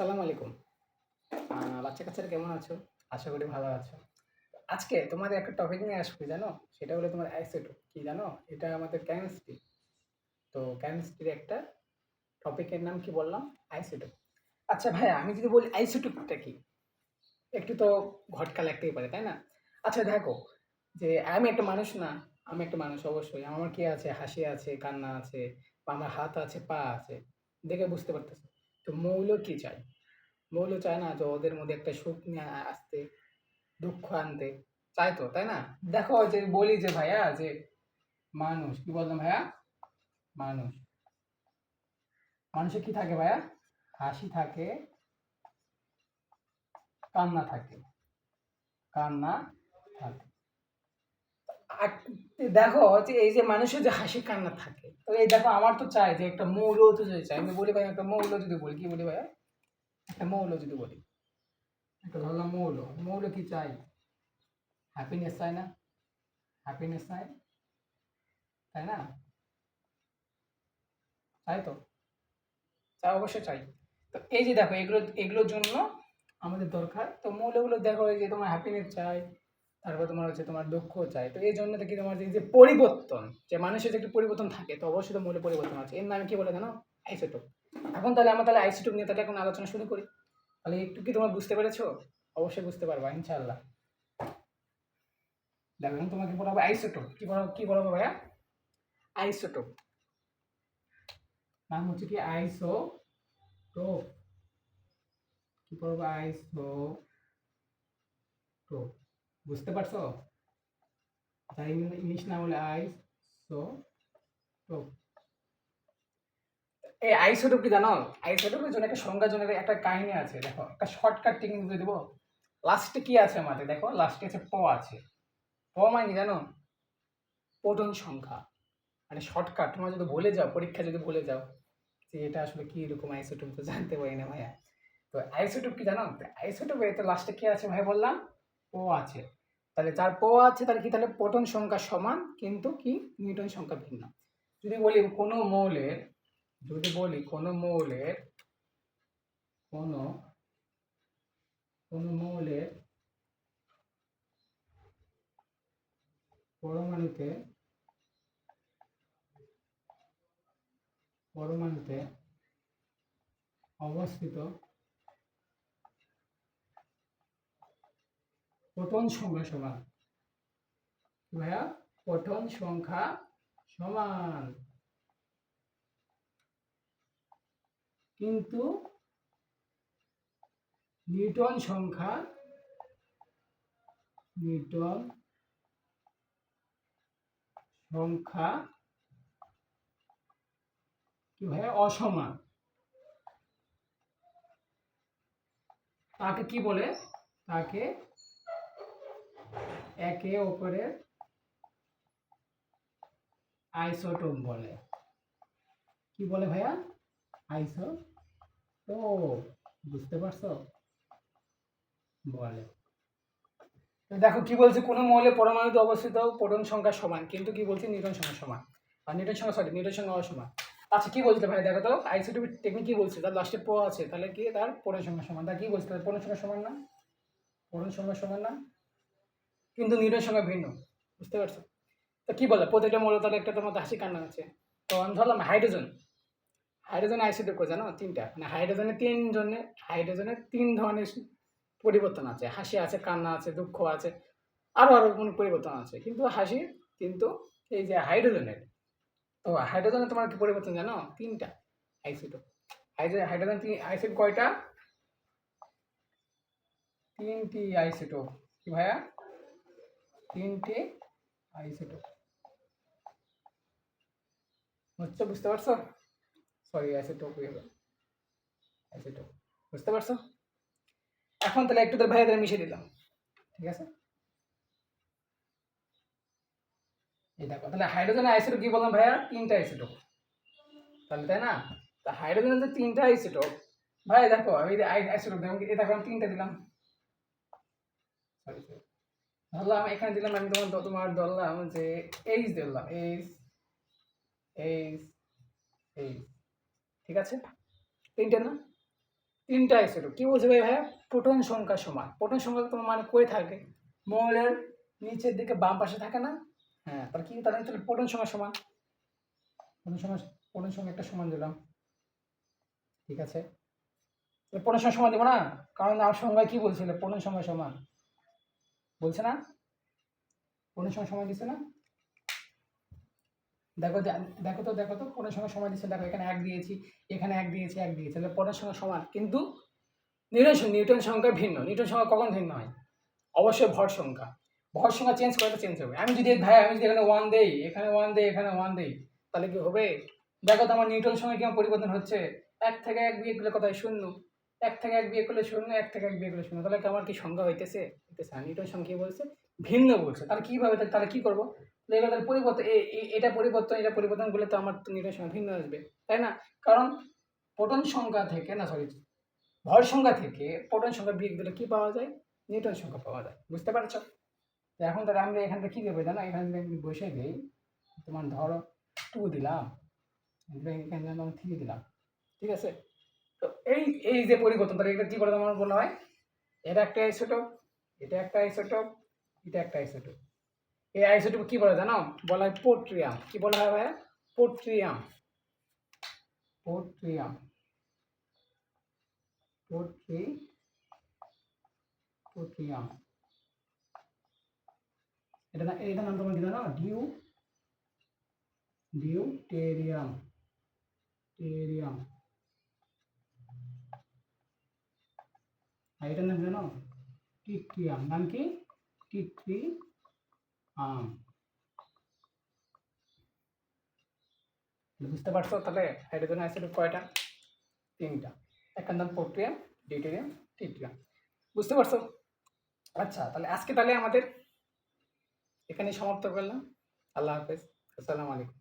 আসসালামু আলাইকুম। বাচ্চা-কাচ্চারা কেমন আছো? আশা করি ভালো আছো। আজকে তোমাদের একটা টপিক নিয়ে আসছি জানো? সেটা হলো তোমার আইসোটোপ। কি জানো? এটা আমাদের কেমিস্ট্রি। তো কেমিস্ট্রির একটা টপিকের নাম কি বললাম? আইসোটোপ। আচ্ছা ভাইয়া আমি যদি বলি আইসোটোপটা কি? একটু তো ঘটকা লাগতেই পারে, তাই না? আচ্ছা দেখো, যে আমি একটা মানুষ না, আমি একটা মানুষ অবশ্যই। আমার কি আছে? হাসি আছে, কান্না আছে, বা আমার হাত আছে, পা আছে। দেখে বুঝতে পারতেছো। তো মৌল কি চাই? মৌল চায় না যে ওদের মধ্যে একটা সুখ নিয়ে আসতে, দুঃখ আনতে চায় তো, তাই না? দেখো যে বলি যে ভাইয়া যে মানুষ কি বললাম ভাইয়া? মানুষ মানুষের কি থাকে ভাইয়া? হাসি থাকে, কান্না থাকে, কান্না থাকে। আর দেখো যে এই যে মানুষের যে হাসি কান্না থাকে, তো এই দেখো আমার তো চাই যে একটা মৌল তো যদি চাই, আমি বলি ভাই একটা মৌল যদি বলি, কি বলি ভাইয়া? একটা মৌল যদি বলি, একটা ধরলাম মৌল, মৌল কি চাই? হ্যাপিনেস চাই না? হ্যাপিনেস চাই, তাই না? চাই তো, চাই, অবশ্যই চাই। তো এই যে দেখো এগুলোর জন্য আমাদের দরকার। তো মৌলগুলো দেখো এই যে তোমার হ্যাপিনেস চাই, তারপর তোমার হচ্ছে তোমার দুঃখ চাই। তো এই জন্য দেখি তোমার যে পরিবর্তন, যে মানুষের যে একটা পরিবর্তন থাকে, তো অবশ্যই তো মৌলের পরিবর্তন আছে। এর নামে কি বলে জানো? আইসোটোপ। এখন তাহলে আমরা তাহলে আইসোটোপ নিয়ে তাহলে এখন আলোচনা শুরু করি। তাহলে একটু কি তোমরা বুঝতে পেরেছো? অবশ্যই বুঝতে পারবা ইনশাআল্লাহ। দেখো এখন তোমাকে বলা হবে আইসোটোপ। কি বলা হবে ভাইয়া? আইসোটোপ। নাম হচ্ছে কি আইসোটোপ। কি বলবো? আইসোটোপ। বুঝতে পারছো? তাই ইংলিশ নাম হলো আইসোটোপ। এই আইসোটোপ কি জানো? আইসোটোপের জন্য একটা সংজ্ঞার জন্য একটা কাহিনী আছে। দেখো একটা শর্টকাট টেকনিক দিয়ে দেবো। লাস্টে কি আছে আমাদের? দেখো লাস্টে আছে প আছে। প মানে কি জানো? প্রোটন সংখ্যা। মানে শর্টকাট তোমরা যদি ভুলে যাও, পরীক্ষা যদি ভুলে যাও যে এটা আসলে কি রকম আইসোটোপ, তো জানতে পারি না ভাইয়া। তো আইসোটোপ কি জানো? আইসোটোপে তো লাস্টে কি আছে ভাই বললাম? প আছে। তাহলে যার প আছে তাহলে কি? তাহলে প্রোটন সংখ্যা সমান, কিন্তু কি নিউটন সংখ্যা ভিন্ন। যদি বলি কোনো মৌলের, যদি বলি কোনো মৌলের, কোনো কোনো মৌলের পরমাণুতে পরমাণুতে অবস্থিত প্রোটন সংখ্যা সমান, ভাইয়া প্রোটন সংখ্যা সমান, কিন্তু নিউটন সংখ্যা নিউটন সংখ্যা কি ভাইয়া? অসমান। তাকে কি বলে? তাকে একে অপরের আইসোটোপ বলে। কি বলে ভাইয়া? আইসোটোপ। বুঝতে পারছো? বলে। তো দেখো কি বলছে, কোনো মৌলের পরমাণুতে অবস্থিত প্রোটন সংখ্যা সমান, কিন্তু কি বলছে? নিউটন সংখ্যা সমান। আর নিউটন সংখ্যা অসমান। আচ্ছা কি বলছে ভাই? দেখো তো আইসোটোপিক টেকনিক কি বলছে? তার লাস্টে প আছে, তাহলে কি তার প্রোটন সংখ্যা সমান। তা কি বলছে? তার প্রোটন সংখ্যা সমান না? প্রোটন সংখ্যা সমান না, কিন্তু নিউটন সংখ্যা ভিন্ন। বুঝতে পারছো? তো কি বলে প্রত্যেকটা মৌল তার একটা তোমার হাসি কান্না আছে। তো আমি ধরলাম হাইড্রোজেন। হাইড্রোজেন আইসোটোপ করে জানো? তিনটা, মানে হাইড্রোজেনের তিন ধরনের পরিবর্তন আছে। হাসি আছে, কান্না আছে, দুঃখ আছে, আরো আরো কোনো পরিবর্তন আছে। কিন্তু হাসি, কিন্তু এই যে হাইড্রোজেনের, তো হাইড্রোজেনের তোমার কি পরিবর্তন জানো? তিনটা আইসোটোপ। হাইড্রোজেন আইসোটোপ কয়টা? তিনটি আইসোটোপ। কি ভাইয়া? তিনটি আইসোটোপ হচ্ছে। বুঝতে পারছো? সরি, আইসোটোপ হয়ে গেল, আইসোটোপ। বুঝতে পারছো? এখন তাহলে একটু তোর ভাইয়া তাহলে মিশিয়ে দিলাম। ঠিক আছে? এই দেখো তাহলে হাইড্রোজেনের আইসোটোপ কি বললাম ভাইয়া? তিনটা আইসোটোপ। তাহলে তাই না? তা হাইড্রোজেনের যে তিনটা আইসোটোপ, ভাই দেখো আমি আইসোটোপ দিলাম, এই দেখো আমি তিনটা দিলাম। সরি, ধরলাম এখানে দিলাম আমি তোমার ধরলাম যে এইচ দিলাম, এইচ, এইচ, এইচ। ঠিক আছে? তিনটে না? তিনটা আইসোটোপ কি বলছে ভাই ভাইয়া প্রোটন সংখ্যা সমান প্রোটন সংখ্যা তোমার মানে কই থাকে মৌলের নিচের দিকে বাম পাশে থাকে না হ্যাঁ তাহলে কি তাহলে প্রোটন সংখ্যা সমান প্রোটন সংখ্যা প্রোটন সংখ্যা একটা সমান দিলাম ঠিক আছে প্রোটন সংখ্যা সমান দেবো না কারণ আমার সংখ্যায় কি বলছিল প্রোটন সংখ্যা সমান বলছে না প্রোটন সংখ্যা সমান দিচ্ছে না দেখো তো প্রোটন সংখ্যা সমান দিচ্ছে দেখো এখানে এক দিয়েছি এখানে এক দিয়েছি তাহলে প্রোটন সংখ্যা সমান কিন্তু নিউটন সংখ্যা ভিন্ন নিউটন সংখ্যা কখন ভিন্ন হয় অবশ্যই ভর সংখ্যা চেঞ্জ করে তো চেঞ্জ হবে আমি যদি এখানে ওয়ান দেই এখানে ওয়ান দেই এখানে ওয়ান দেই তাহলে কি হবে দেখো তো আমার নিউটন সংখ্যা কেমন পরিবর্তন হচ্ছে এক থেকে এক বিয়োগ করলে কোথায় শূন্য এক থেকে এক বিয়োগ করলে শূন্য এক থেকে এক বিয়োগ করলে শূন্য তাহলে কি আমার কি সংখ্যা হইতেছে নিউটন সংখ্যা কি বলছে ভিন্ন বলছে তাহলে কিভাবে তাহলে কি করবো তাহলে পরিবর্তন এটা পরিবর্তন করলে তো আমার নিউটন সংখ্যা ভিন্ন আসবে তাই না কারণ প্রোটন সংখ্যা থেকে না সরি ভর সংখ্যা থেকে প্রোটন সংখ্যা বিয়োগ দিলে কি পাওয়া যায় নিউটন সংখ্যা পাওয়া যায় বুঝতে পারছো তো এখন তাহলে আমরা এখান থেকে কী দেবো জানো এখান থেকে আমি বসে দিই তোমার ধরো 2 দিলাম এখানে আমি 3 দিলাম ঠিক আছে তো এই যে পরিবর্তন তাহলে এটা কী বলে আমার বলা হয় এটা একটা আইসোটোপ এটা একটা আইসোটোপ এটা একটা আইসোটোপ এই আইসোটোপ কি বলে জানো বলা হয় পোট্রিয়াম কি বলা হয় ভাইয়া পোট্রিয়াম পোট্রিয়াম পোট্রিয়াম এটা নাম তোমার কি জানো ডিউটেরিয়াম আর এটার নাম জানো টিট্রিয়াম নাম কি টিট্রিয়াম বুঝতে পারছো তাহলে হাইড্রোজেন আইসোটোপ কয়টা 3টা একটা নাম পোট্রিয়াম ডিউটেরিয়াম টিট্রিয়াম বুঝতে পারছো আচ্ছা তাহলে আজকে আমাদের এখানে সমাপ্ত করলাম আল্লাহ হাফেজ আসসালামু আলাইকুম